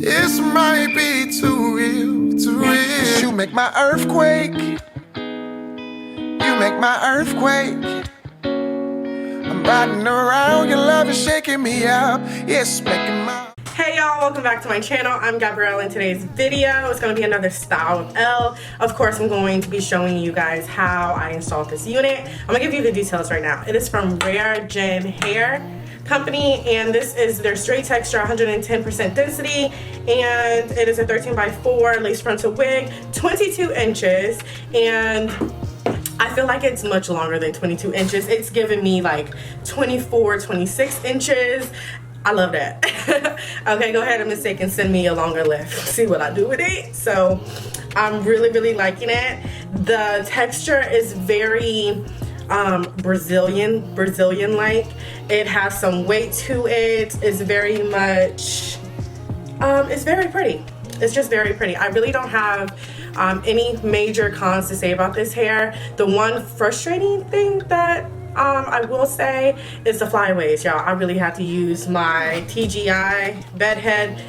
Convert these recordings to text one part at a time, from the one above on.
This might be too real, too real. You make my earthquake. You make my earthquake. I'm riding around, your love is shaking me up. It's making my... Hey y'all, welcome back to my channel. I'm Gabrielle. In today's video, it's going to be another style of ELLE. Of course, I'm going to be showing you guys how I installed this unit. I'm going to give you the details right now. It is from Raregenhair company, and this is their straight texture, 110% density, and it is a 13x4 lace frontal wig, 22 inches, and I feel like it's much longer than 22 inches. It's giving me like 24, 26 inches. I love that. Okay, go ahead and mistake and send me a longer lift. See what I do with it. So I'm really liking it. The texture is very Brazilian like. It has some weight to it. It's very much it's very pretty. It's just very pretty. I really don't have any major cons to say about this hair. The one frustrating thing that I will say is the flyaways, y'all. I really had to use my TGI bedhead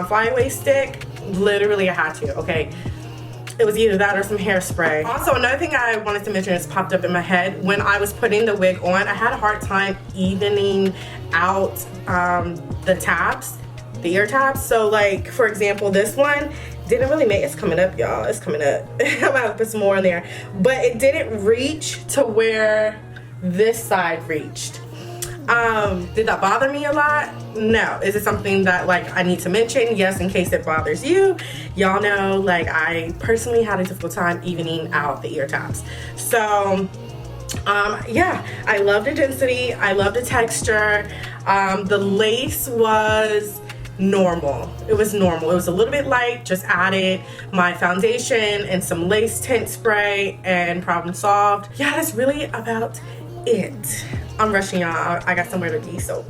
flyaway stick. Literally, I had to, okay? It was either that or some hairspray. Also, another thing I wanted to mention is popped up in my head. When I was putting the wig on, I had a hard time evening out the tabs, the ear tabs. So like, for example, this one didn't really make, it's coming up, y'all. It's coming up. I'm gonna have to put some more in there. But it didn't reach to where this side reached. Did that bother me a lot? No. Is it something that like I need to mention? Yes, in case it bothers you. Y'all know, like, I personally had a difficult time evening out the ear tabs. So yeah, I love the density, I love the texture. The lace was normal. It was normal. It was a little bit light. Just added my foundation and some lace tint spray and problem solved. Yeah, that's really about it. I'm rushing, y'all. I got somewhere to be, so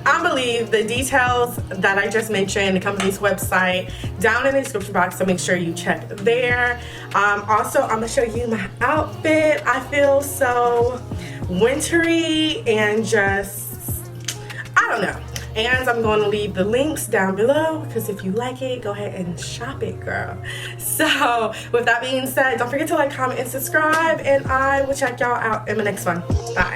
I believe the details that I just mentioned, the company's website, down in the description box, so make sure you check there. Also, I'm gonna show you my outfit. I feel so wintry and just, I don't know. And I'm going to leave the links down below, because if you like it, go ahead and shop it, girl. So with that being said, don't forget to like, comment, and subscribe, and I will check y'all out in the next one. Bye.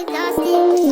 Dusty.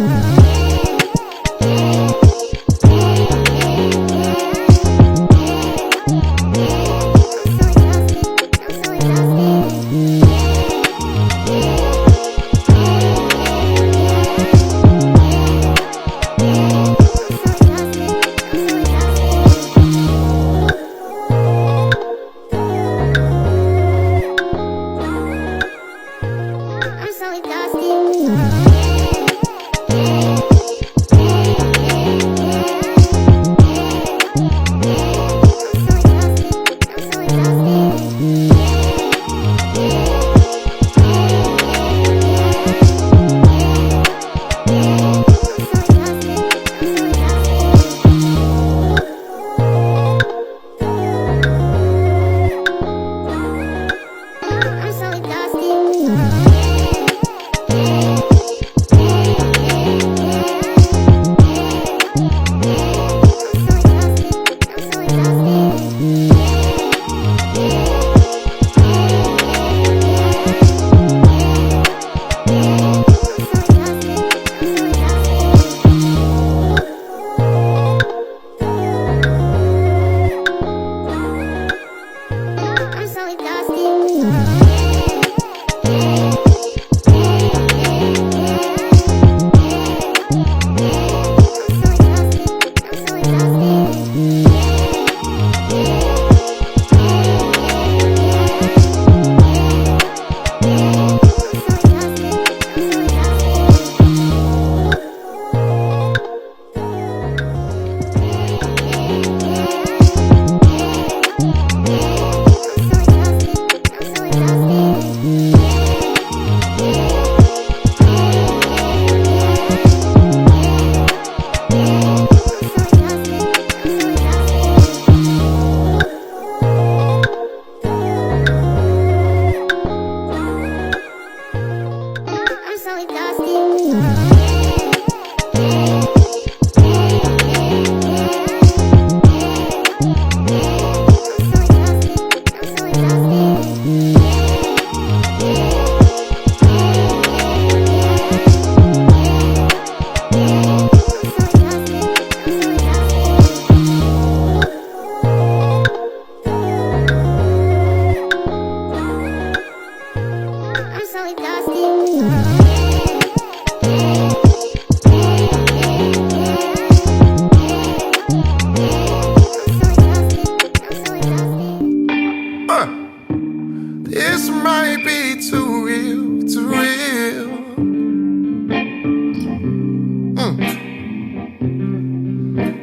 be too real, too real.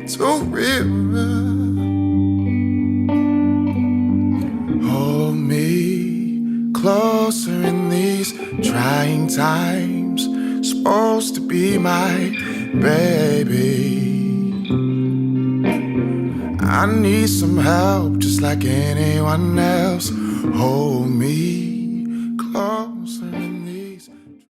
Too real. Hold me closer in these trying times. Supposed to be my baby. I need some help just like anyone else. Hold me